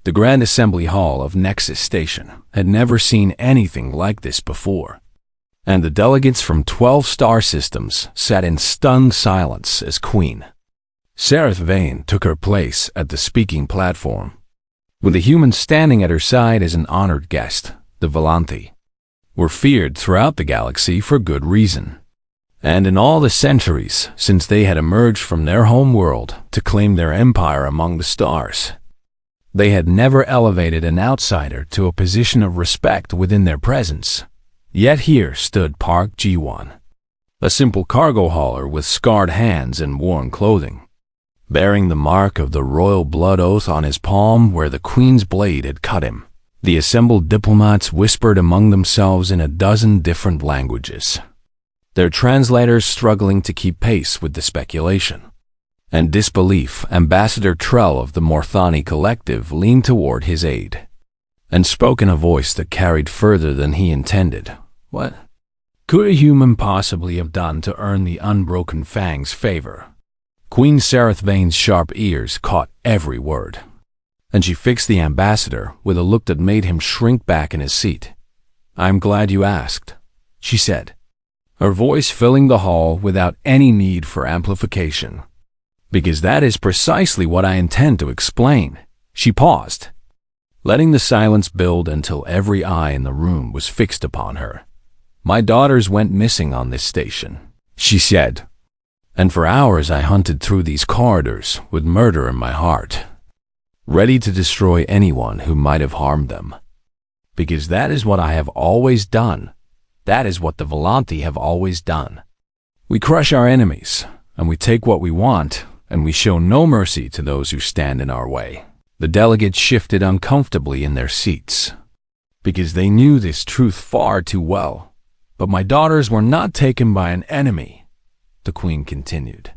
The Grand Assembly Hall of Nexus Station had never seen anything like this before, and the delegates from 12 star systems sat in stunned silence as Queen Sereth Vane took her place at the speaking platform. With a human standing at her side as an honored guest, the Volanthi were feared throughout the galaxy for good reason. And in all the centuries since they had emerged from their home world to claim their empire among the stars, they had never elevated an outsider to a position of respect within their presence. Yet here stood Park Ji-won, a simple cargo hauler with scarred hands and worn clothing, bearing the mark of the royal blood oath on his palm where the Queen's blade had cut him. The assembled diplomats whispered among themselves in a dozen different languages, their translators struggling to keep pace with the speculation and disbelief. Ambassador Trell of the Morthani Collective leaned toward his aide and spoke in a voice that carried further than he intended. What could a human possibly have done to earn the Unbroken Fang's favor? Queen Sereth Vane's sharp ears caught every word, and she fixed the ambassador with a look that made him shrink back in his seat. "I'm glad you asked," she said, her voice filling the hall without any need for amplification, "because that is precisely what I intend to explain." She paused, letting the silence build until every eye in the room was fixed upon her. "My daughters went missing on this station," she said, "and for hours I hunted through these corridors with murder in my heart, ready to destroy anyone who might have harmed them. Because that is what I have always done. That is what the Volanthi have always done. We crush our enemies, and we take what we want, and we show no mercy to those who stand in our way." The delegates shifted uncomfortably in their seats, because they knew this truth far too well. "But my daughters were not taken by an enemy," the Queen continued.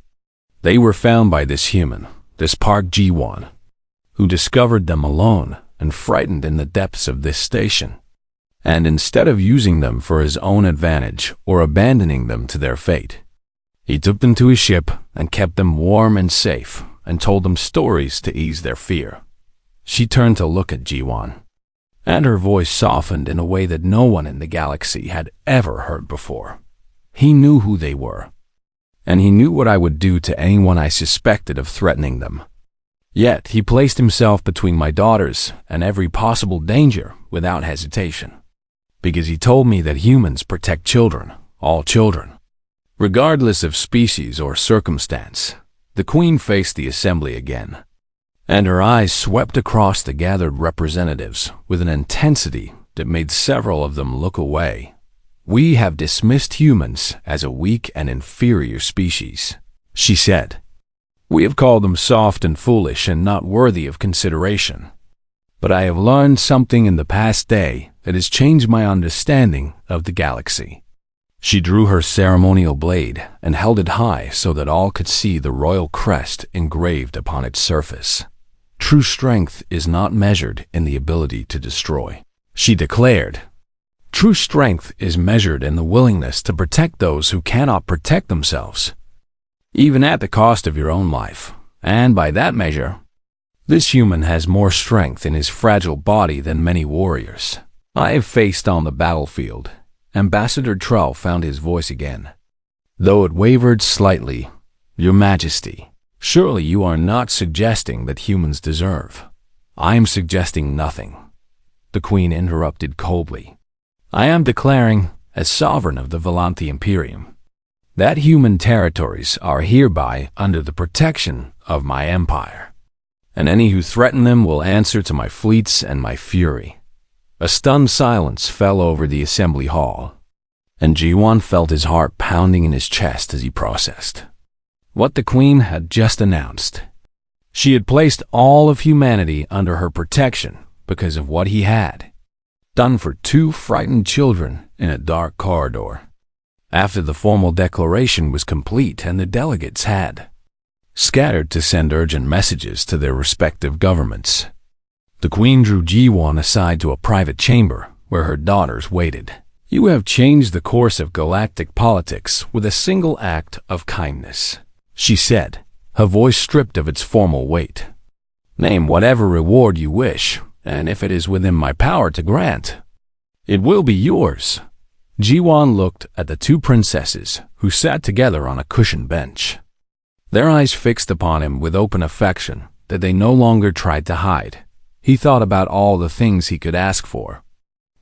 "They were found by this human, this Park Ji-won, who discovered them alone and frightened in the depths of this station. And instead of using them for his own advantage or abandoning them to their fate, he took them to his ship and kept them warm and safe and told them stories to ease their fear." She turned to look at Ji-won, and her voice softened in a way that no one in the galaxy had ever heard before. "He knew who they were, and he knew what I would do to anyone I suspected of threatening them. Yet he placed himself between my daughters and every possible danger without hesitation, because he told me that humans protect children, all children, regardless of species or circumstance." The Queen faced the assembly again, and her eyes swept across the gathered representatives with an intensity that made several of them look away. "We have dismissed humans as a weak and inferior species," she said. "We have called them soft and foolish and not worthy of consideration. But I have learned something in the past day that has changed my understanding of the galaxy." She drew her ceremonial blade and held it high so that all could see the royal crest engraved upon its surface. "True strength is not measured in the ability to destroy," she declared. "True strength is measured in the willingness to protect those who cannot protect themselves, even at the cost of your own life. And by that measure, this human has more strength in his fragile body than many warriors I have faced on the battlefield." Ambassador Trell found his voice again, though it wavered slightly. "Your Majesty, surely you are not suggesting that humans deserve—" "I am suggesting nothing," the Queen interrupted coldly. "I am declaring, as sovereign of the Volanthi Imperium, that human territories are hereby under the protection of my empire, and any who threaten them will answer to my fleets and my fury." A stunned silence fell over the assembly hall, and Ji-won felt his heart pounding in his chest as he processed what the Queen had just announced. She had placed all of humanity under her protection because of what he had done for two frightened children in a dark corridor. After the formal declaration was complete and the delegates had scattered to send urgent messages to their respective governments, the Queen drew Ji-won aside to a private chamber where her daughters waited. "You have changed the course of galactic politics with a single act of kindness," she said, her voice stripped of its formal weight. Name whatever reward you wish, and if it is within my power to grant, it will be yours." Jiwan looked at the two princesses who sat together on a cushioned bench. Their eyes fixed upon him with open affection that they no longer tried to hide. He thought about all the things he could ask for,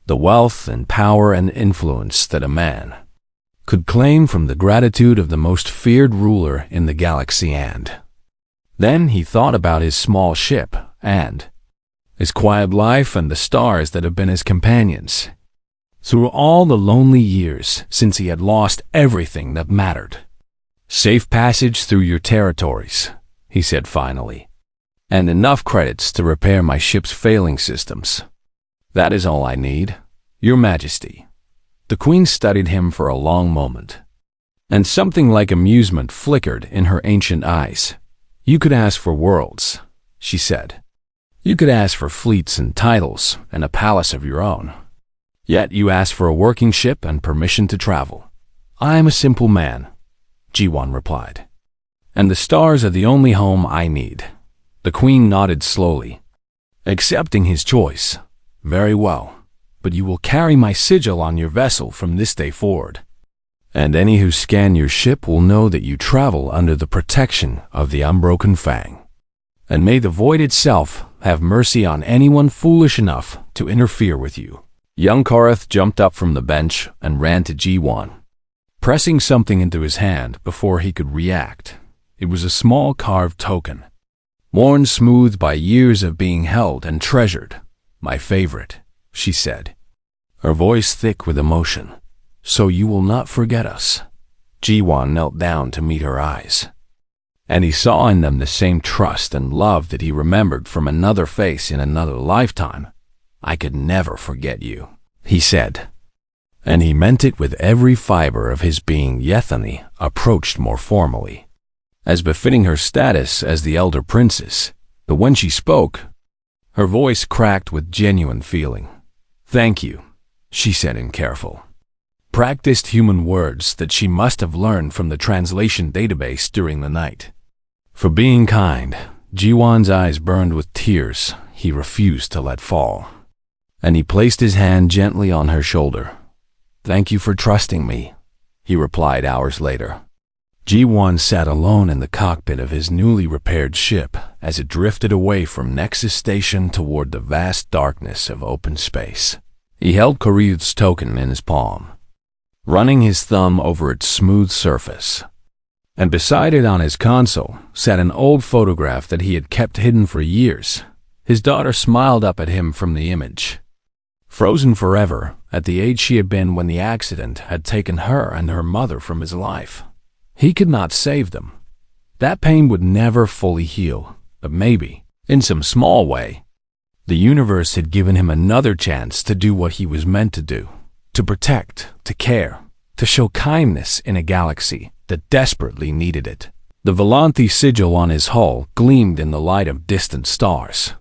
the wealth and power and influence that a man could claim from the gratitude of the most feared ruler in the galaxy, and then he thought about his small ship and his quiet life and the stars that have been his companions through all the lonely years since he had lost everything that mattered. "Safe passage through your territories," he said finally, "and enough credits to repair my ship's failing systems. That is all I need, Your Majesty." The Queen studied him for a long moment, and something like amusement flickered in her ancient eyes. "You could ask for worlds," she said. "You could ask for fleets and titles and a palace of your own. Yet you ask for a working ship and permission to travel." "I am a simple man," Jiwan replied, "and the stars are the only home I need." The Queen nodded slowly, accepting his choice. "Very well, but you will carry my sigil on your vessel from this day forward, and any who scan your ship will know that you travel under the protection of the Unbroken Fang. And may the void itself have mercy on anyone foolish enough to interfere with you." Young Korath jumped up from the bench and ran to Jiwan, pressing something into his hand before he could react. It was a small carved token, worn smooth by years of being held and treasured. "My favorite," she said, her voice thick with emotion. "So you will not forget us." Jiwan knelt down to meet her eyes, and he saw in them the same trust and love that he remembered from another face in another lifetime. "I could never forget you," he said, and he meant it with every fiber of his being. Yethani approached more formally, as befitting her status as the elder princess, but when she spoke, her voice cracked with genuine feeling. "Thank you," she said in careful, practiced human words that she must have learned from the translation database during the night. "For being kind." Jiwan's eyes burned with tears he refused to let fall, and he placed his hand gently on her shoulder. "Thank you for trusting me," he replied hours later. Jiwan sat alone in the cockpit of his newly repaired ship as it drifted away from Nexus Station toward the vast darkness of open space. He held Koryuth's token in his palm, running his thumb over its smooth surface, and beside it on his console sat an old photograph that he had kept hidden for years. His daughter smiled up at him from the image, frozen forever at the age she had been when the accident had taken her and her mother from his life. He could not save them. That pain would never fully heal, but maybe, in some small way, the universe had given him another chance to do what he was meant to do, to protect, to care, to show kindness in a galaxy that desperately needed it. The Volanthi sigil on his hull gleamed in the light of distant stars,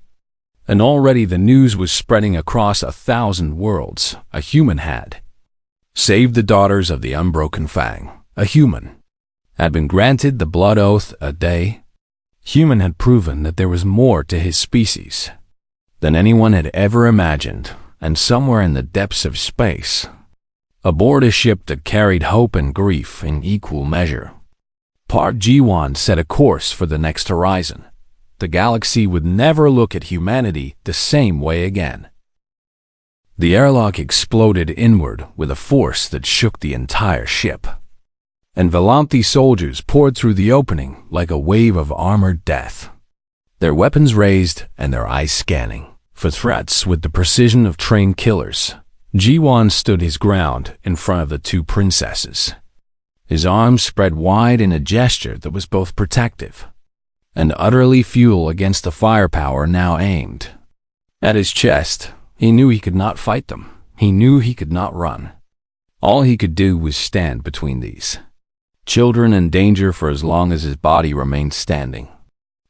and already the news was spreading across 1,000 worlds. A human had saved the daughters of the Unbroken Fang. A human had been granted the blood oath. A day human had proven that there was more to his species than anyone had ever imagined, and somewhere in the depths of space, aboard a ship that carried hope and grief in equal measure, Part Jiwan set a course for the next horizon. The galaxy would never look at humanity the same way again. The airlock exploded inward with a force that shook the entire ship, and Volanthi soldiers poured through the opening like a wave of armored death, their weapons raised and their eyes scanning for threats with the precision of trained killers. Jiwan stood his ground in front of the two princesses, his arms spread wide in a gesture that was both protective and utterly futile against the firepower now aimed at his chest. He knew he could not fight them. He knew he could not run. All he could do was stand between these children and danger for as long as his body remained standing.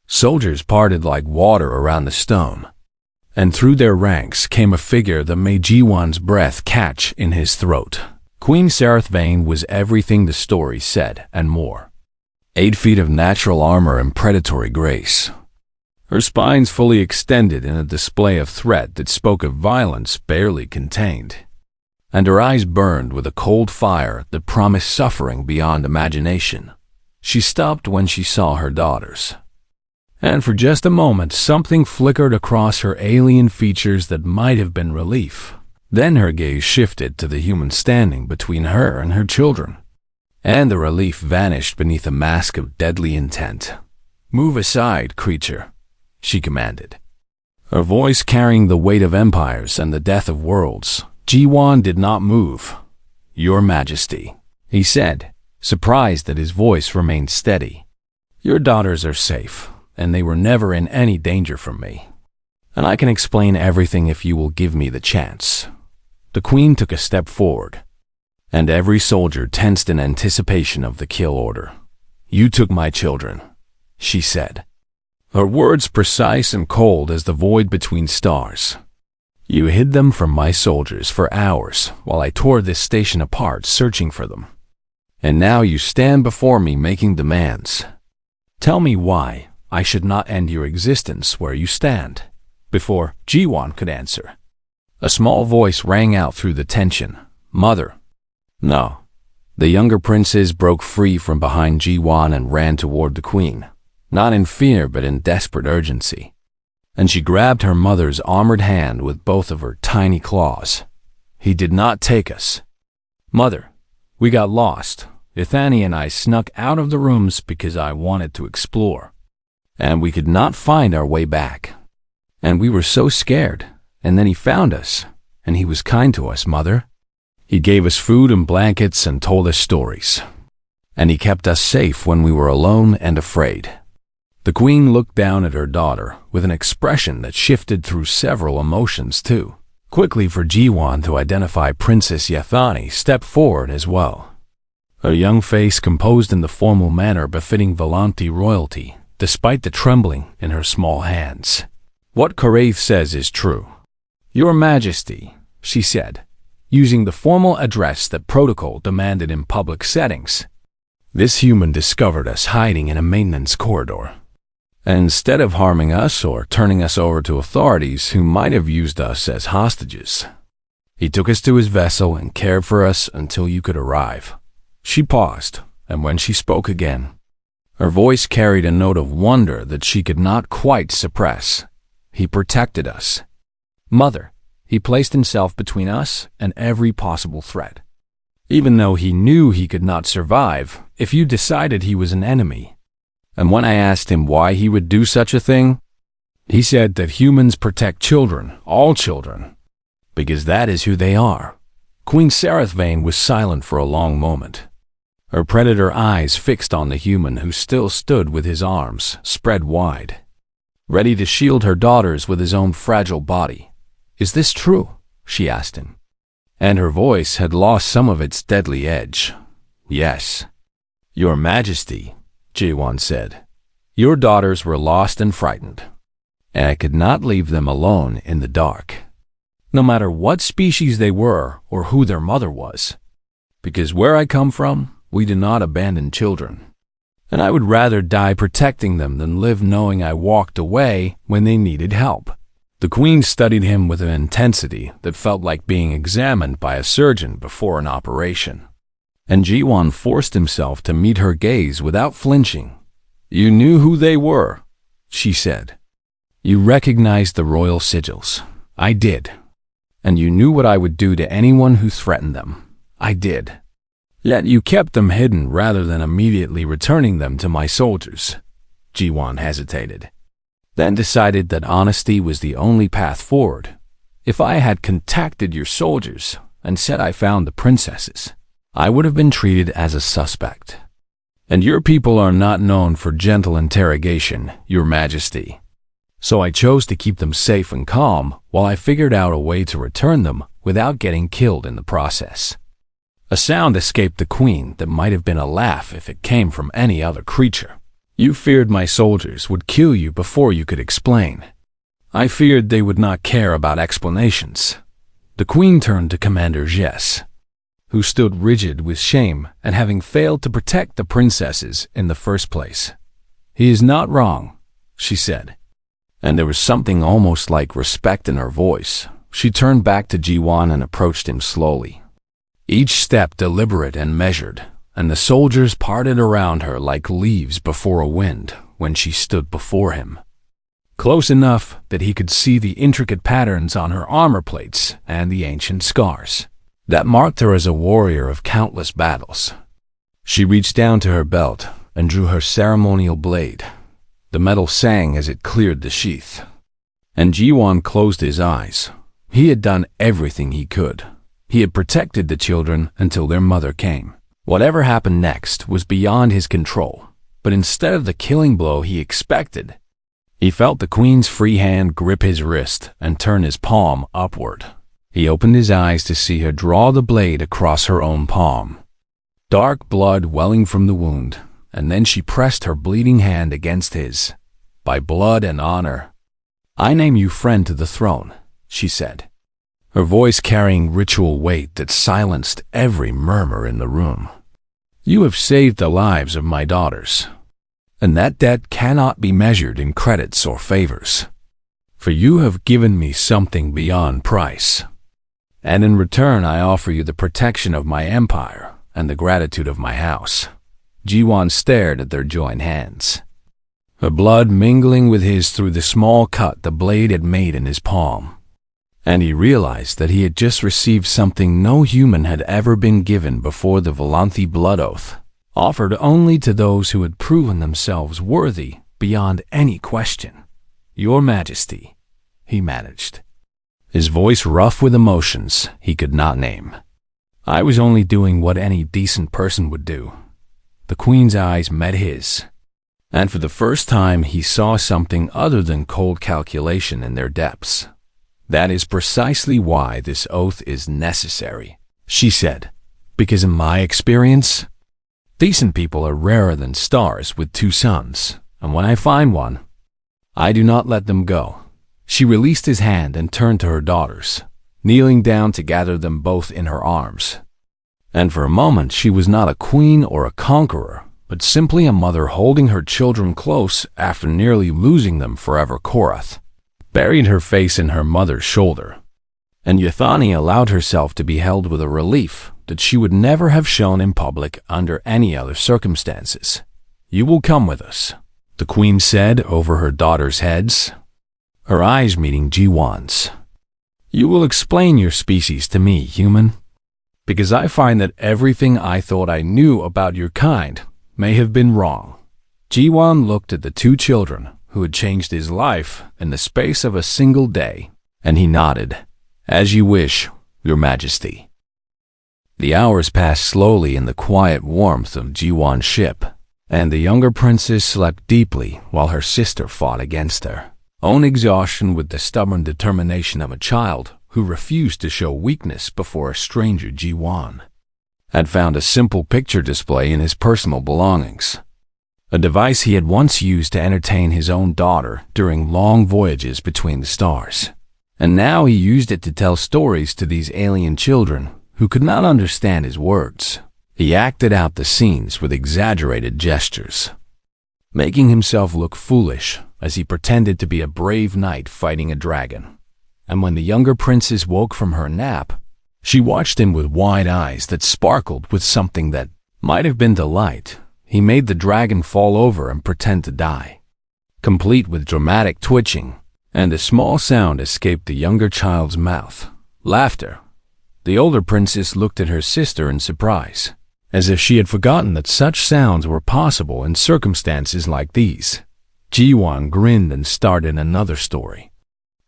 Soldiers parted like water around the stone, and through their ranks came a figure that made Jiwan's breath catch in his throat. Queen Sarathvane was everything the story said and more. 8 feet of natural armor and predatory grace, her spines fully extended in a display of threat that spoke of violence barely contained, and her eyes burned with a cold fire that promised suffering beyond imagination. She stopped when she saw her daughters, and for just a moment something flickered across her alien features that might have been relief. Then her gaze shifted to the human standing between her and her children, and the relief vanished beneath a mask of deadly intent. "Move aside, creature," she commanded, her voice carrying the weight of empires and the death of worlds. Jiwan did not move. "Your Majesty," he said, surprised that his voice remained steady. "Your daughters are safe, and they were never in any danger from me. And I can explain everything if you will give me the chance." The queen took a step forward, and every soldier tensed in anticipation of the kill order. "You took my children," she said, her words precise and cold as the void between stars. "You hid them from my soldiers for hours while I tore this station apart searching for them. And now you stand before me making demands. Tell me why I should not end your existence where you stand." Before Jiwan could answer, a small voice rang out through the tension. "Mother." "No." The younger princes broke free from behind Jiwan and ran toward the queen, not in fear but in desperate urgency. And she grabbed her mother's armored hand with both of her tiny claws. "He did not take us. Mother, we got lost. Ithani and I snuck out of the rooms because I wanted to explore. And we could not find our way back. And we were so scared. And then he found us, and he was kind to us, Mother. He gave us food and blankets and told us stories. And he kept us safe when we were alone and afraid." The queen looked down at her daughter with an expression that shifted through several emotions too. Quickly for Jiwan to identify Princess Yathani stepped forward as well, her young face composed in the formal manner befitting Volanti royalty, despite the trembling in her small hands. "What Karaith says is true, Your Majesty," she said, using the formal address that protocol demanded in public settings. "This human discovered us hiding in a maintenance corridor. And instead of harming us or turning us over to authorities who might have used us as hostages, he took us to his vessel and cared for us until you could arrive." She paused, and when she spoke again, her voice carried a note of wonder that she could not quite suppress. "He protected us. Mother, he placed himself between us and every possible threat. Even though he knew he could not survive if you decided he was an enemy. And when I asked him why he would do such a thing, he said that humans protect children, all children, because that is who they are." Queen Sarathvane was silent for a long moment, her predator eyes fixed on the human who still stood with his arms spread wide, ready to shield her daughters with his own fragile body. "Is this true?" she asked him, and her voice had lost some of its deadly edge. "Yes, Your Majesty," Jiwan said. "Your daughters were lost and frightened, and I could not leave them alone in the dark, no matter what species they were or who their mother was, because where I come from, we do not abandon children, and I would rather die protecting them than live knowing I walked away when they needed help." The queen studied him with an intensity that felt like being examined by a surgeon before an operation. And Jiwan forced himself to meet her gaze without flinching. "You knew who they were," she said. "You recognized the royal sigils. I did. And you knew what I would do to anyone who threatened them. I did. Yet you kept them hidden rather than immediately returning them to my soldiers." Jiwan hesitated, then decided that honesty was the only path forward. "If I had contacted your soldiers and said I found the princesses, I would have been treated as a suspect. And your people are not known for gentle interrogation, Your Majesty. So I chose to keep them safe and calm while I figured out a way to return them without getting killed in the process." A sound escaped the queen that might have been a laugh if it came from any other creature. "You feared my soldiers would kill you before you could explain. I feared they would not care about explanations." The queen turned to Commander Jess, who stood rigid with shame at having failed to protect the princesses in the first place. "He is not wrong," she said. and there was something almost like respect in her voice. She turned back to Ji-won and approached him slowly, each step deliberate and measured, and the soldiers parted around her like leaves before a wind when she stood before him, close enough that he could see the intricate patterns on her armor plates and the ancient scars that marked her as a warrior of countless battles. She reached down to her belt and drew her ceremonial blade. The metal sang as it cleared the sheath, and Ji-won closed his eyes. He had done everything he could. He had protected the children until their mother came. Whatever happened next was beyond his control, but instead of the killing blow he expected, he felt the queen's free hand grip his wrist and turn his palm upward. He opened his eyes to see her draw the blade across her own palm, dark blood welling from the wound, and then she pressed her bleeding hand against his. "By blood and honor, I name you friend to the throne," she said, her voice carrying ritual weight that silenced every murmur in the room. "You have saved the lives of my daughters, and that debt cannot be measured in credits or favors. For you have given me something beyond price, and in return I offer you the protection of my empire and the gratitude of my house." Ji-won stared at their joined hands, her blood mingling with his through the small cut the blade had made in his palm, and he realized that he had just received something no human had ever been given before, the Volanthi blood oath, offered only to those who had proven themselves worthy beyond any question. "Your Majesty," he managed, his voice rough with emotions he could not name. "I was only doing what any decent person would do." The queen's eyes met his, and for the first time he saw something other than cold calculation in their depths. "That is precisely why this oath is necessary," she said, "because in my experience, decent people are rarer than stars with two suns, and when I find one, I do not let them go." She released his hand and turned to her daughters, kneeling down to gather them both in her arms. And for a moment she was not a queen or a conqueror, but simply a mother holding her children close after nearly losing them forever. Korath buried her face in her mother's shoulder, and Yathani allowed herself to be held with a relief that she would never have shown in public under any other circumstances. "You will come with us," the queen said over her daughters' heads, her eyes meeting Ji-won's. "You will explain your species to me, human, because I find that everything I thought I knew about your kind may have been wrong." Ji-won looked at the two children who had changed his life in the space of a single day, and he nodded. "As you wish, Your Majesty." The hours passed slowly in the quiet warmth of Ji-won's ship, and the younger princess slept deeply while her sister fought against her own exhaustion with the stubborn determination of a child who refused to show weakness before a stranger. Ji-won had found a simple picture display in his personal belongings, a device he had once used to entertain his own daughter during long voyages between the stars. And now he used it to tell stories to these alien children who could not understand his words. He acted out the scenes with exaggerated gestures, making himself look foolish as he pretended to be a brave knight fighting a dragon. And when the younger princess woke from her nap, she watched him with wide eyes that sparkled with something that might have been delight. He made the dragon fall over and pretend to die, complete with dramatic twitching, and a small sound escaped the younger child's mouth. Laughter. The older princess looked at her sister in surprise, as if she had forgotten that such sounds were possible in circumstances like these. Ji-won grinned and started another story,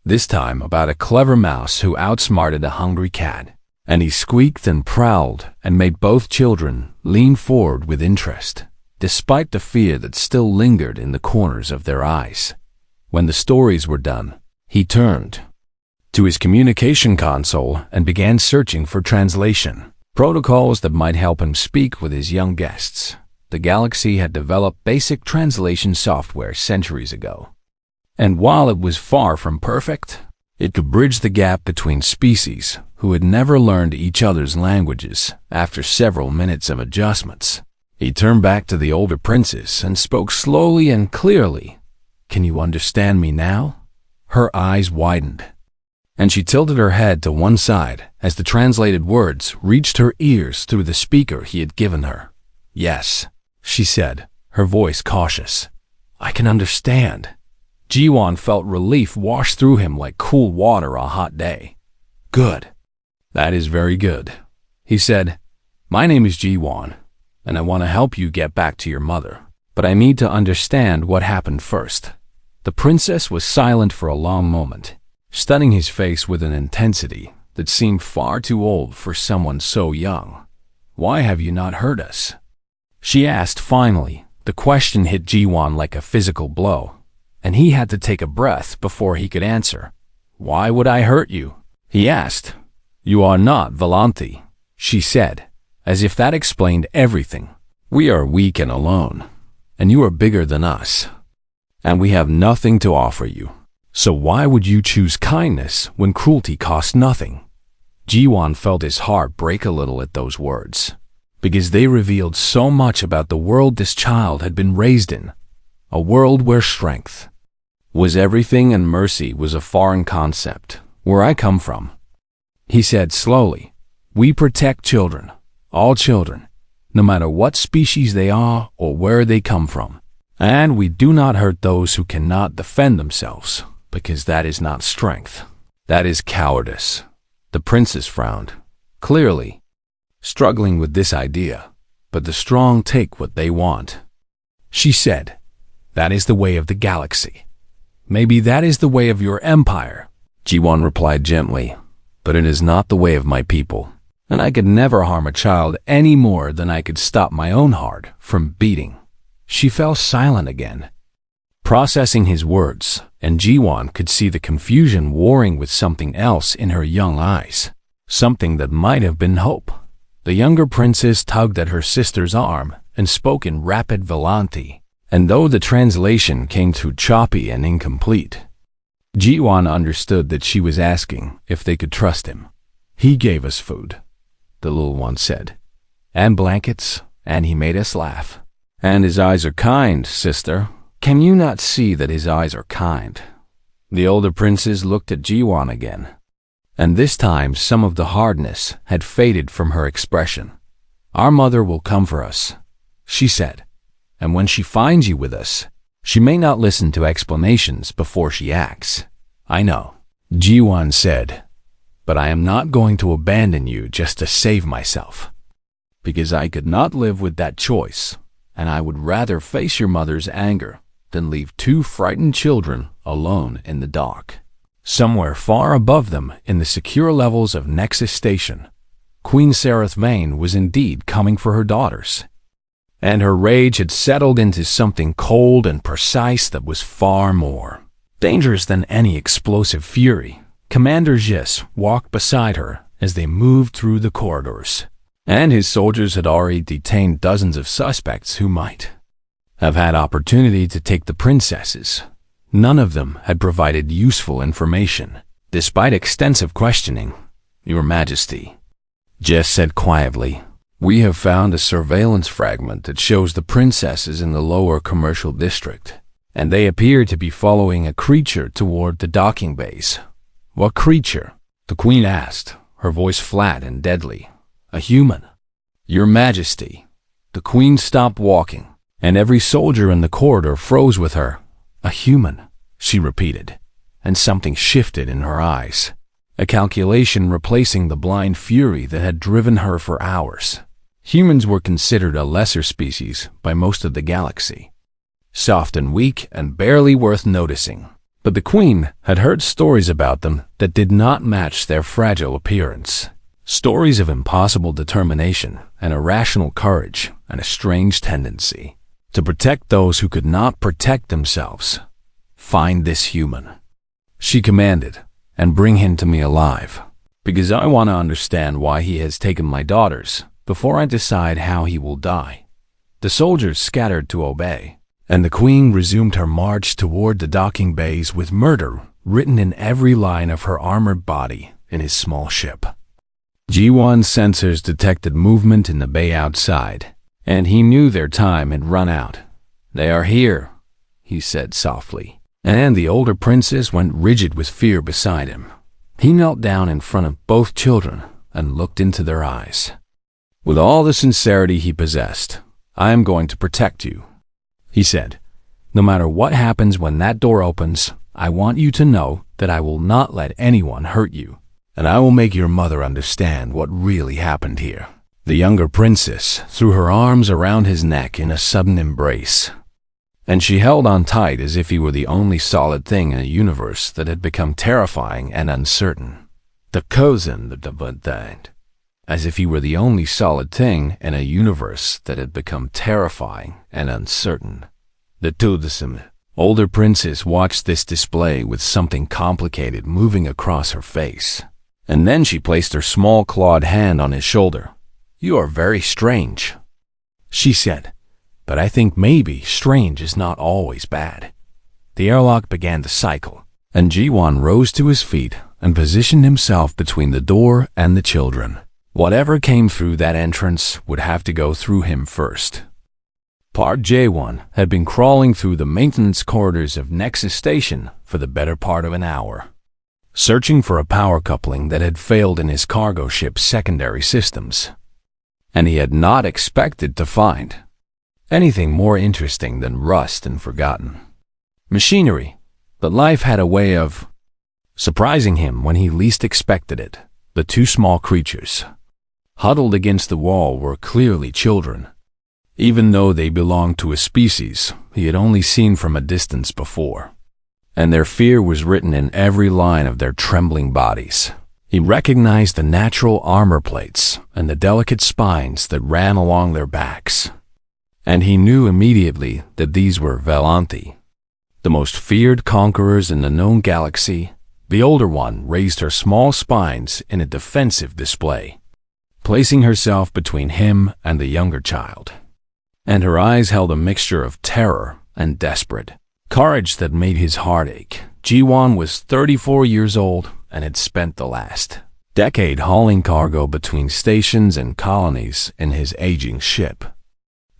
this time about a clever mouse who outsmarted a hungry cat, and he squeaked and prowled and made both children lean forward with interest, despite the fear that still lingered in the corners of their eyes. When the stories were done, he turned to his communication console and began searching for translation protocols that might help him speak with his young guests. The galaxy had developed basic translation software centuries ago, and while it was far from perfect, it could bridge the gap between species who had never learned each other's languages. After several minutes of adjustments, he turned back to the older princess and spoke slowly and clearly. "Can you understand me now?" Her eyes widened, and she tilted her head to one side as the translated words reached her ears through the speaker he had given her. "Yes," she said, her voice cautious. "I can understand." Jiwon felt relief wash through him like cool water on a hot day. "Good. That is very good," he said. "My name is Jiwon, and I want to help you get back to your mother. But I need to understand what happened first." The princess was silent for a long moment, studying his face with an intensity that seemed far too old for someone so young. "Why have you not hurt us?" she asked finally. The question hit Jiwon like a physical blow, and he had to take a breath before he could answer. "Why would I hurt you?" he asked. "You are not Volanthi," she said, as if that explained everything. "We are weak and alone, and you are bigger than us, and we have nothing to offer you. So why would you choose kindness when cruelty costs nothing?" Jiwon felt his heart break a little at those words, because they revealed so much about the world this child had been raised in, a world where strength was everything and mercy was a foreign concept. "Where I come from," he said slowly, "we protect children, all children, no matter what species they are or where they come from. And we do not hurt those who cannot defend themselves, because that is not strength. That is cowardice." The princess frowned, clearly struggling with this idea, but the strong take what they want. She said, "That is the way of the galaxy. Maybe that is the way of your empire." Jiwon replied gently, "But it is not the way of my people, and I could never harm a child any more than I could stop my own heart from beating." She fell silent again, processing his words, and Jiwon could see the confusion warring with something else in her young eyes, something that might have been hope. The younger princess tugged at her sister's arm and spoke in rapid Volanthi, and though the translation came through choppy and incomplete, Jiwon understood that she was asking if they could trust him. "He gave us food," the little one said, "and blankets, and he made us laugh. And his eyes are kind, sister. Can you not see that his eyes are kind?" The older princess looked at Jiwon again, and this time some of the hardness had faded from her expression. "Our mother will come for us," she said, "and when she finds you with us, she may not listen to explanations before she acts." "I know," Jiwon said, "but I am not going to abandon you just to save myself, because I could not live with that choice, and I would rather face your mother's anger than leave two frightened children alone in the dark." Somewhere far above them in the secure levels of Nexus Station, Queen Sereth Vane was indeed coming for her daughters, and her rage had settled into something cold and precise that was far more dangerous than any explosive fury. Commander Jis walked beside her as they moved through the corridors, and his soldiers had already detained dozens of suspects who might have had opportunity to take the princesses. None of them had provided useful information, despite extensive questioning. "Your Majesty," Jess said quietly, "we have found a surveillance fragment that shows the princesses in the lower commercial district, and they appear to be following a creature toward the docking bays." "What creature?" the queen asked, her voice flat and deadly. "A human." "Your Majesty." The queen stopped walking, and every soldier in the corridor froze with her. "A human," she repeated, and something shifted in her eyes, a calculation replacing the blind fury that had driven her for hours. Humans were considered a lesser species by most of the galaxy, soft and weak and barely worth noticing. But the queen had heard stories about them that did not match their fragile appearance. Stories of impossible determination and irrational courage and a strange tendency to protect those who could not protect themselves. "Find this human," she commanded, "and bring him to me alive, because I want to understand why he has taken my daughters before I decide how he will die." The soldiers scattered to obey, and the queen resumed her march toward the docking bays with murder written in every line of her armored body in his small ship. G1's sensors detected movement in the bay outside, and he knew their time had run out. "They are here," he said softly, And the older princess went rigid with fear beside him. He knelt down in front of both children and looked into their eyes. With all the sincerity he possessed, "I am going to protect you," he said. "No matter what happens when that door opens, I want you to know that I will not let anyone hurt you, and I will make your mother understand what really happened here." The younger princess threw her arms around his neck in a sudden embrace, and she held on tight as if he were the only solid thing in a universe that had become terrifying and uncertain. The cousin that died, as if he were the only solid thing in a universe that had become terrifying and uncertain. The Tudism older princess watched this display with something complicated moving across her face, and then she placed her small clawed hand on his shoulder. "You are very strange," she said, "but I think maybe strange is not always bad." The airlock began to cycle, and Jiwan rose to his feet and positioned himself between the door and the children. Whatever came through that entrance would have to go through him first. Part J1 had been crawling through the maintenance corridors of Nexus Station for the better part of an hour, searching for a power coupling that had failed in his cargo ship's secondary systems. And he had not expected to find anything more interesting than rust and forgotten machinery. But life had a way of surprising him when he least expected it. The two small creatures huddled against the wall were clearly children, even though they belonged to a species he had only seen from a distance before, and their fear was written in every line of their trembling bodies. He recognized the natural armor plates and the delicate spines that ran along their backs, and he knew immediately that these were Velanti, the most feared conquerors in the known galaxy. The older one raised her small spines in a defensive display, placing herself between him and the younger child, and her eyes held a mixture of terror and desperate courage that made his heart ache. Jiwan was 34 years old and had spent the last decade hauling cargo between stations and colonies in his aging ship,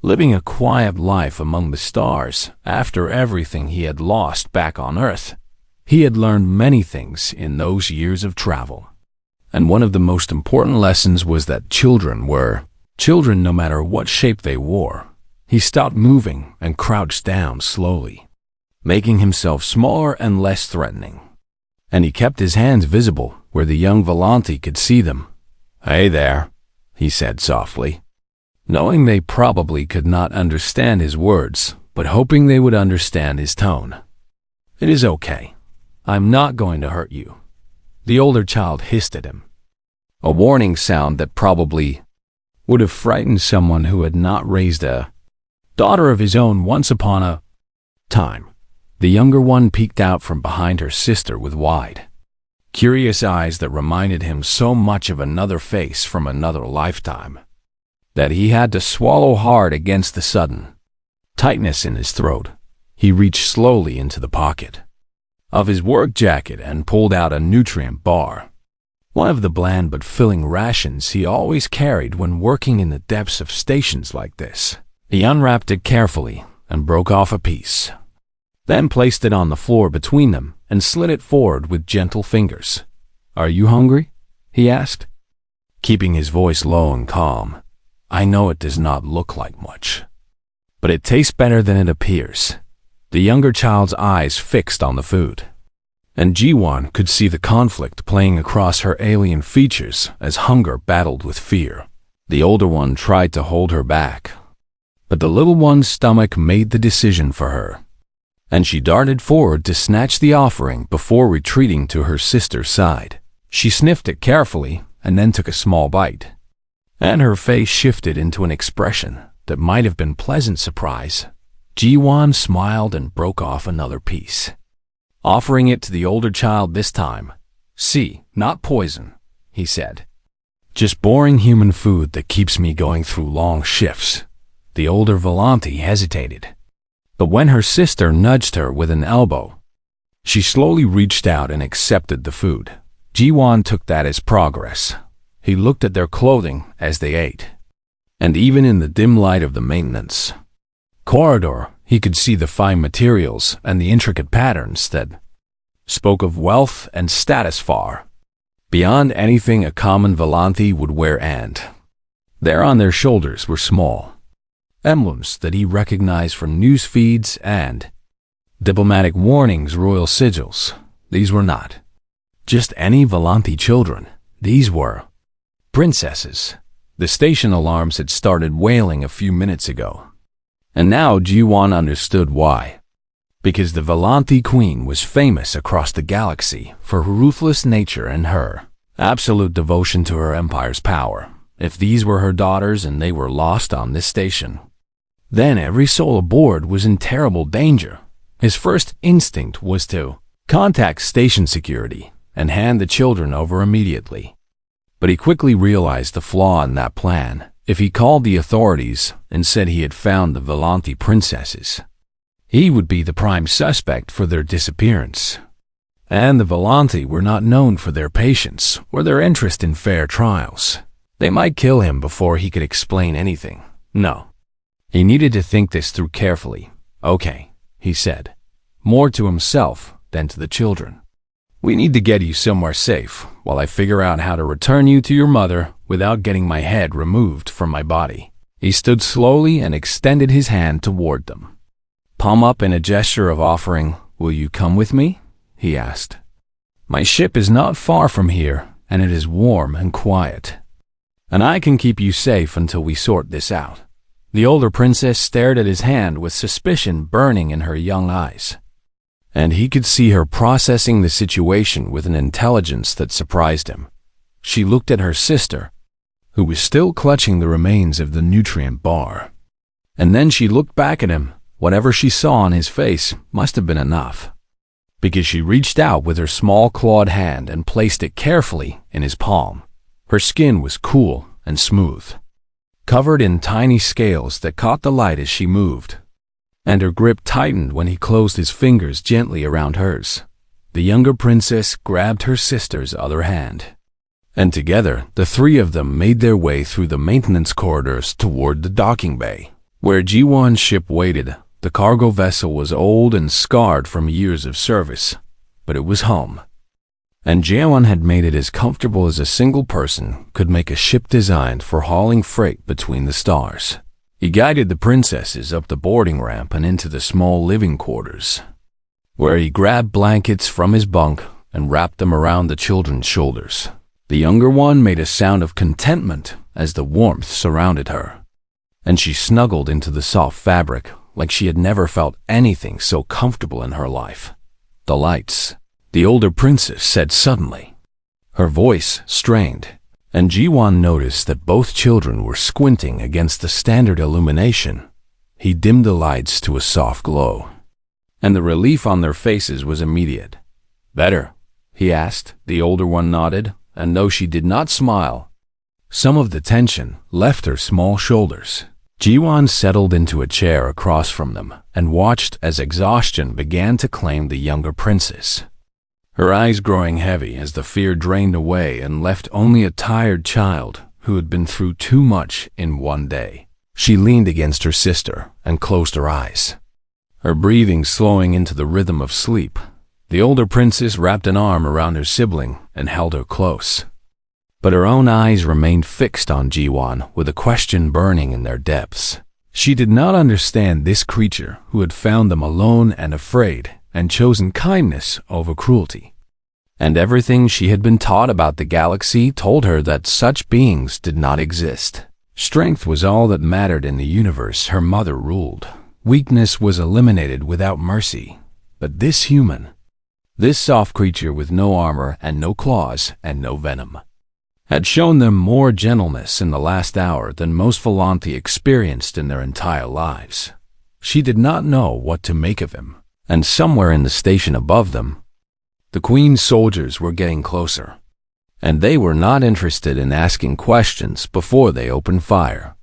living a quiet life among the stars after everything he had lost back on Earth. He had learned many things in those years of travel, and one of the most important lessons was that children were children no matter what shape they wore. He stopped moving and crouched down slowly, making himself smaller and less threatening, and he kept his hands visible where the young Volanti could see them. "Hey there," he said softly, knowing they probably could not understand his words, but hoping they would understand his tone. "It is okay. I'm not going to hurt you," the older child hissed at him, a warning sound that probably would have frightened someone who had not raised a daughter of his own once upon a time. The younger one peeked out from behind her sister with wide, curious eyes that reminded him so much of another face from another lifetime that he had to swallow hard against the sudden tightness in his throat. He reached slowly into the pocket of his work jacket and pulled out a nutrient bar, one of the bland but filling rations he always carried when working in the depths of stations like this. He unwrapped it carefully and broke off a piece, then placed it on the floor between them and slid it forward with gentle fingers. "Are you hungry?" he asked, keeping his voice low and calm. "I know it does not look like much, but it tastes better than it appears." The younger child's eyes fixed on the food, and Jiwan could see the conflict playing across her alien features as hunger battled with fear. The older one tried to hold her back, but the little one's stomach made the decision for her, and she darted forward to snatch the offering before retreating to her sister's side. She sniffed it carefully and then took a small bite, and her face shifted into an expression that might have been pleasant surprise. Jiwan smiled and broke off another piece, offering it to the older child this time. "See, not poison," he said. "Just boring human food that keeps me going through long shifts." The older Volanti hesitated, but when her sister nudged her with an elbow, she slowly reached out and accepted the food. Jiwan took that as progress. He looked at their clothing as they ate, and even in the dim light of the maintenance corridor, He could see the fine materials and the intricate patterns that spoke of wealth and status far beyond anything a common Volanthi would wear, and there on their shoulders were small emblems that he recognized from news feeds and diplomatic warnings, royal sigils. These were not just any Volanthi children. These were princesses. The station alarms had started wailing a few minutes ago, and now Ji-won understood why. Because the Volanthi queen was famous across the galaxy for her ruthless nature and her absolute devotion to her empire's power. If these were her daughters and they were lost on this station, then every soul aboard was in terrible danger. His first instinct was to contact station security and hand the children over immediately. But he quickly realized the flaw in that plan. If he called the authorities and said he had found the Volanthi princesses, he would be the prime suspect for their disappearance. And the Volanthi were not known for their patience or their interest in fair trials. They might kill him before he could explain anything. No. He needed to think this through carefully. Okay, he said, more to himself than to the children. We need to get you somewhere safe while I figure out how to return you to your mother without getting my head removed from my body. He stood slowly and extended his hand toward them. Palm up in a gesture of offering. Will you come with me? He asked. My ship is not far from here, and it is warm and quiet, and I can keep you safe until we sort this out. The older princess stared at his hand with suspicion burning in her young eyes, and he could see her processing the situation with an intelligence that surprised him. She looked at her sister, who was still clutching the remains of the nutrient bar, and then she looked back at him. Whatever she saw on his face must have been enough, because she reached out with her small clawed hand and placed it carefully in his palm. Her skin was cool and smooth, covered in tiny scales that caught the light as she moved, and her grip tightened when he closed his fingers gently around hers. The younger princess grabbed her sister's other hand, and together the three of them made their way through the maintenance corridors toward the docking bay, where Ji-won's ship waited. The cargo vessel was old and scarred from years of service, but it was home, and Ji-won had made it as comfortable as a single person could make a ship designed for hauling freight between the stars. He guided the princesses up the boarding ramp and into the small living quarters, where he grabbed blankets from his bunk and wrapped them around the children's shoulders. The younger one made a sound of contentment as the warmth surrounded her, and she snuggled into the soft fabric like she had never felt anything so comfortable in her life. The lights, the older princess said suddenly, her voice strained, and Ji-won noticed that both children were squinting against the standard illumination. He dimmed the lights to a soft glow, and the relief on their faces was immediate. Better? He asked. The older one nodded, and though she did not smile, some of the tension left her small shoulders. Ji-won settled into a chair across from them and watched as exhaustion began to claim the younger princess, her eyes growing heavy as the fear drained away and left only a tired child who had been through too much in one day. She leaned against her sister and closed her eyes, her breathing slowing into the rhythm of sleep. The older princess wrapped an arm around her sibling and held her close, but her own eyes remained fixed on Ji-won with a question burning in their depths. She did not understand this creature who had found them alone and afraid and chosen kindness over cruelty. And everything she had been taught about the galaxy told her that such beings did not exist. Strength was all that mattered in the universe her mother ruled. Weakness was eliminated without mercy. But this human, this soft creature with no armor and no claws and no venom, had shown them more gentleness in the last hour than most Volanthi experienced in their entire lives. She did not know what to make of him, and somewhere in the station above them, the Queen's soldiers were getting closer, and they were not interested in asking questions before they opened fire.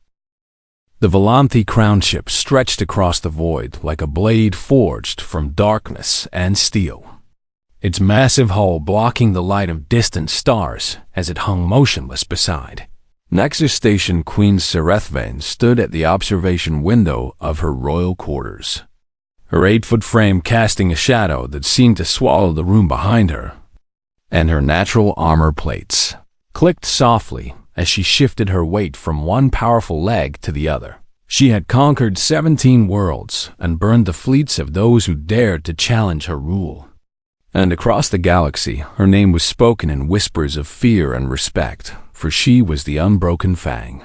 The Volanthi crown ship stretched across the void like a blade forged from darkness and steel, its massive hull blocking the light of distant stars as it hung motionless beside. Nexus Station Queen Serethvane stood at the observation window of her royal quarters. her 8-foot frame casting a shadow that seemed to swallow the room behind her, and her natural armor plates clicked softly as she shifted her weight from one powerful leg to the other. She had conquered 17 worlds and burned the fleets of those who dared to challenge her rule. And across the galaxy, her name was spoken in whispers of fear and respect, for she was the Unbroken Fang,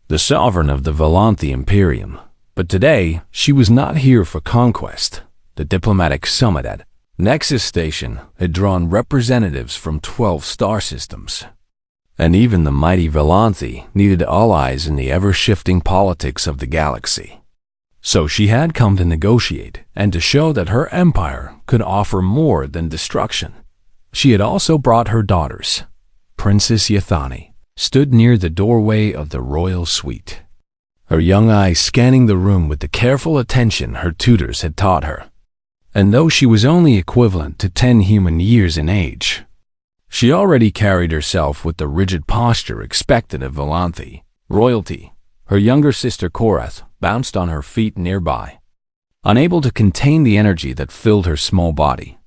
the sovereign of the Volanthi Imperium. But today, she was not here for conquest. The diplomatic summit at Nexus Station had drawn representatives from 12 star systems. And even the mighty Volanthi needed allies in the ever-shifting politics of the galaxy. So she had come to negotiate and to show that her empire could offer more than destruction. She had also brought her daughters. Princess Yathani stood near the doorway of the royal suite, her young eyes scanning the room with the careful attention her tutors had taught her. And though she was only equivalent to 10 human years in age, she already carried herself with the rigid posture expected of Volanthi royalty. Her younger sister Korath bounced on her feet nearby, unable to contain the energy that filled her small body,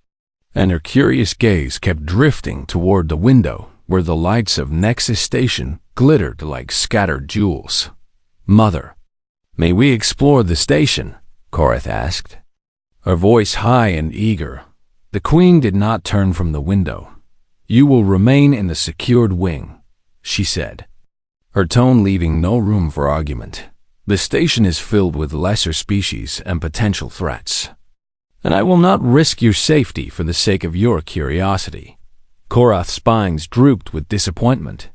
and her curious gaze kept drifting toward the window where the lights of Nexus Station glittered like scattered jewels. "Mother, may we explore the station?" Korath asked, her voice high and eager. The queen did not turn from the window. "You will remain in the secured wing," she said, her tone leaving no room for argument. "The station is filled with lesser species and potential threats, and I will not risk your safety for the sake of your curiosity." Korath's spines drooped with disappointment,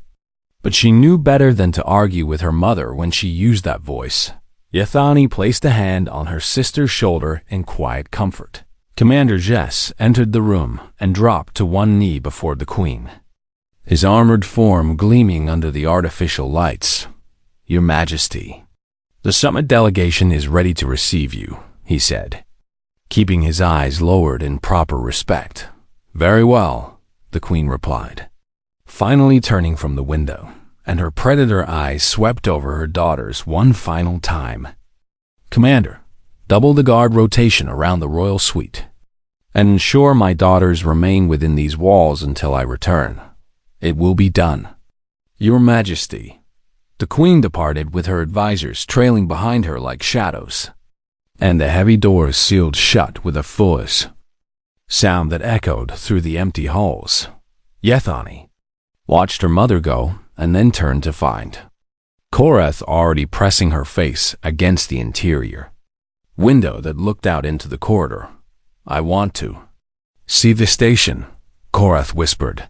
but she knew better than to argue with her mother when she used that voice. Yathani placed a hand on her sister's shoulder in quiet comfort. Commander Jess entered the room and dropped to one knee before the queen, his armored form gleaming under the artificial lights. "Your Majesty, the summit delegation is ready to receive you," he said, keeping his eyes lowered in proper respect. "Very well," the queen replied, finally turning from the window, and her predator eyes swept over her daughters one final time. "Commander, double the guard rotation around the royal suite, and ensure my daughters remain within these walls until I return. It will be done." "Your Majesty." The queen departed with her advisors trailing behind her like shadows, and the heavy doors sealed shut with a fuzz sound that echoed through the empty halls. Yathani watched her mother go and then turned to find Korath already pressing her face against the interior window that looked out into the corridor. "I want to see the station," Korath whispered,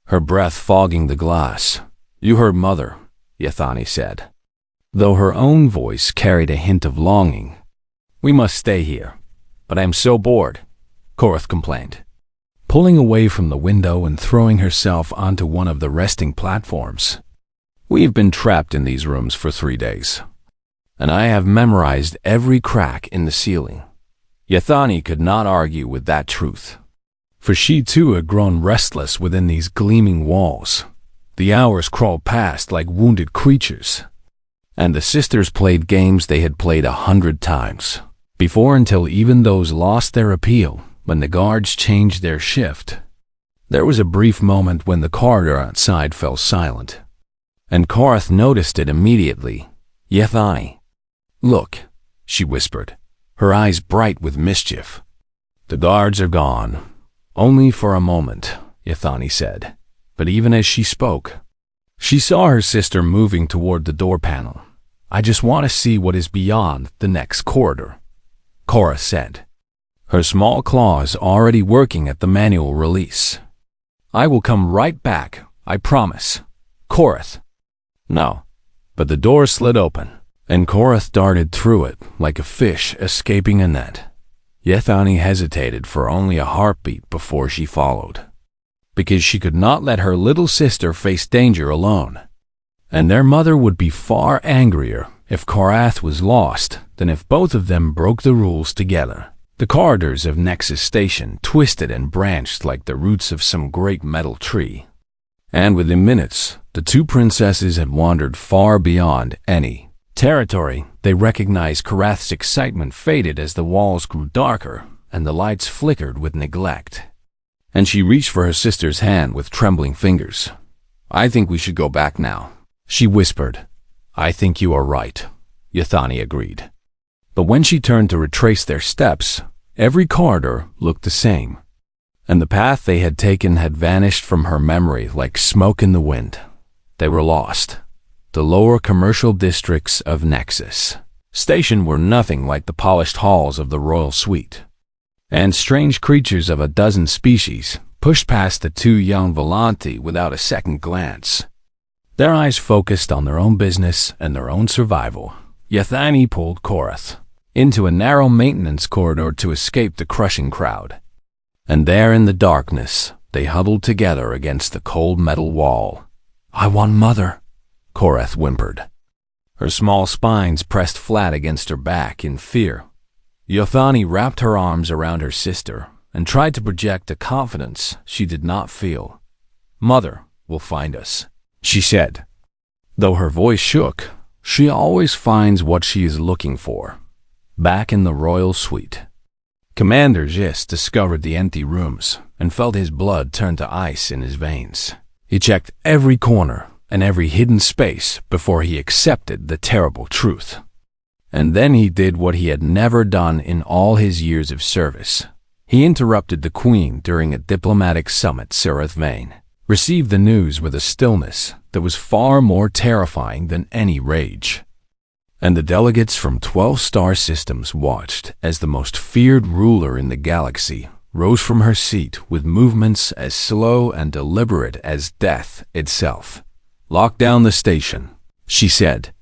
her breath fogging the glass. "You heard Mother," Yathani said, though her own voice carried a hint of longing. "We must stay here." "But I am so bored," Korath complained, pulling away from the window and throwing herself onto one of the resting platforms. "We've been trapped in these rooms for 3 days, and I have memorized every crack in the ceiling." Yathani could not argue with that truth, for she too had grown restless within these gleaming walls. The hours crawled past like wounded creatures, and the sisters played games they had played 100 times before, until even those lost their appeal when the guards changed their shift. There was a brief moment when the corridor outside fell silent, and Korath noticed it immediately. "Yathani, look," she whispered, her eyes bright with mischief. "The guards are gone." "Only for a moment," Yathani said, but even as she spoke, she saw her sister moving toward the door panel. "I just want to see what is beyond the next corridor," Korath said, her small claws already working at the manual release. "I will come right back, I promise." "Korath." "No." But the door slid open, and Korath darted through it like a fish escaping a net. Yathani hesitated for only a heartbeat before she followed, because she could not let her little sister face danger alone. And their mother would be far angrier if Korath was lost than if both of them broke the rules together. The corridors of Nexus Station twisted and branched like the roots of some great metal tree, and within minutes, the two princesses had wandered far beyond any territory They recognized Karath's excitement faded as the walls grew darker and the lights flickered with neglect. And she reached for her sister's hand with trembling fingers. "I think we should go back now," she whispered. "I think you are right," Yathani agreed. But when she turned to retrace their steps, every corridor looked the same, and the path they had taken had vanished from her memory like smoke in the wind. They were lost. The lower commercial districts of Nexus Station were nothing like the polished halls of the royal suite, and strange creatures of a dozen species pushed past the two young Volanti without a second glance. Their eyes focused on their own business and their own survival. Yathani pulled Korath into a narrow maintenance corridor to escape the crushing crowd. And there in the darkness, they huddled together against the cold metal wall. "I want Mother," Korath whimpered. Her small spines pressed flat against her back in fear. Yathani wrapped her arms around her sister and tried to project a confidence she did not feel. "Mother will find us," she said. Though her voice shook, she always finds what she is looking for. Back in the royal suite, Commander Gis discovered the empty rooms and felt his blood turn to ice in his veins. He checked every corner and every hidden space before he accepted the terrible truth. And then he did what he had never done in all his years of service. He interrupted the Queen during a diplomatic summit. Sirith Vane received the news with a stillness that was far more terrifying than any rage. And the delegates from 12 star systems watched as the most feared ruler in the galaxy rose from her seat with movements as slow and deliberate as death itself. "Lock down the station," she said,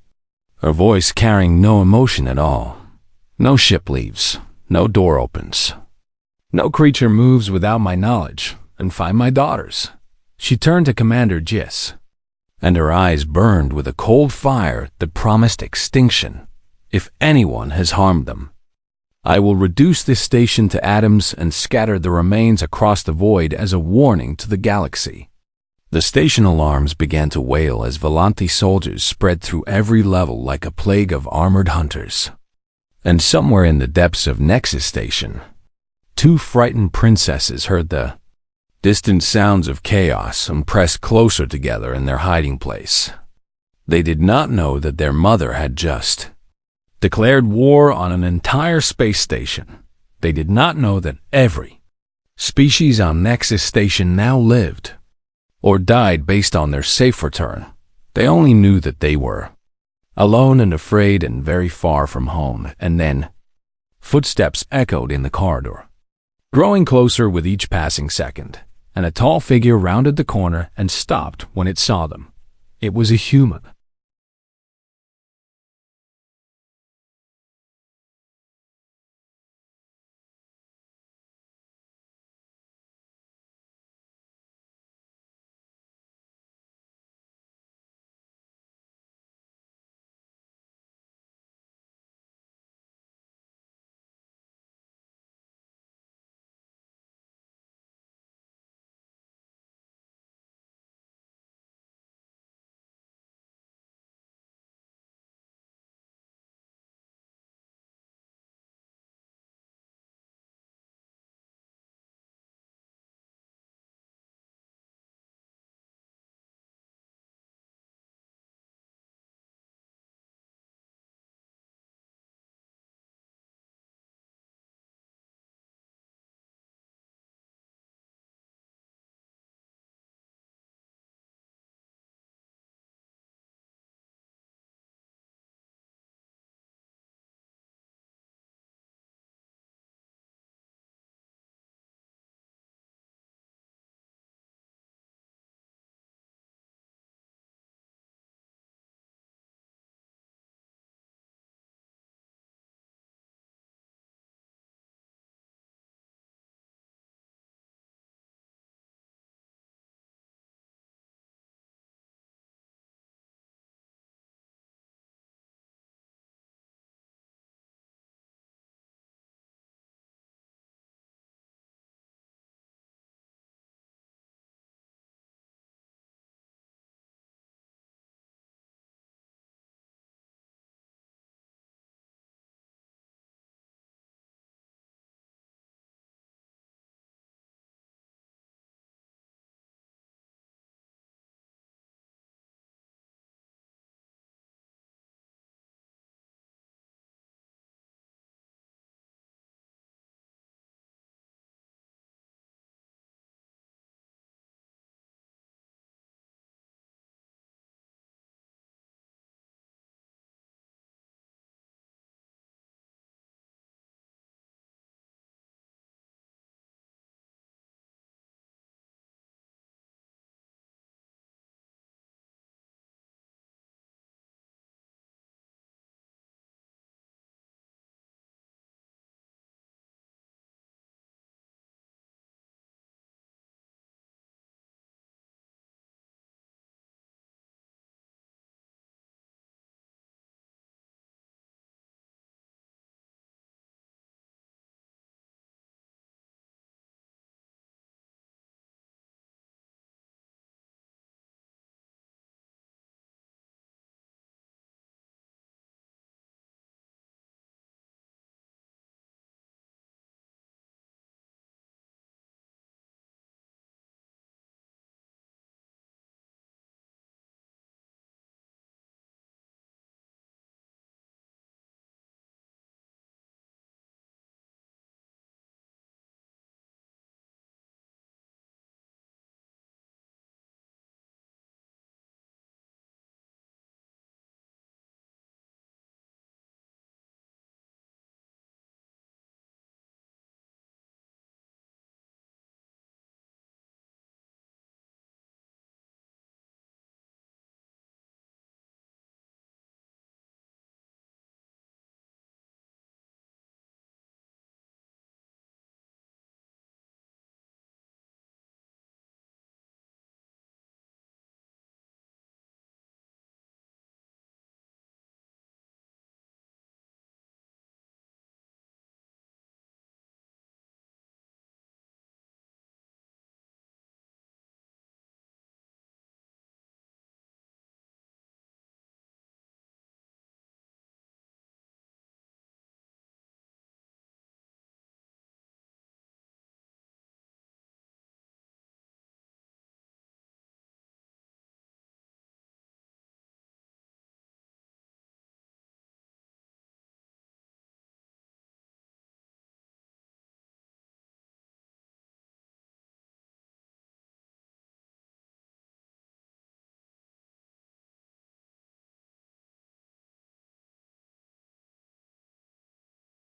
her voice carrying no emotion at all. "No ship leaves, no door opens. No creature moves without my knowledge, and find my daughters." She turned to Commander Gis, and her eyes burned with a cold fire that promised extinction if anyone has harmed them. "I will reduce this station to atoms and scatter the remains across the void as a warning to the galaxy." The station alarms began to wail as Volanti soldiers spread through every level like a plague of armored hunters. And somewhere in the depths of Nexus Station, two frightened princesses heard the distant sounds of chaos and pressed closer together in their hiding place. They did not know that their mother had just declared war on an entire space station. They did not know that every species on Nexus Station now lived or died based on their safe return. They only knew that they were alone and afraid and very far from home. And then footsteps echoed in the corridor, growing closer with each passing second, and a tall figure rounded the corner and stopped when it saw them. It was a human,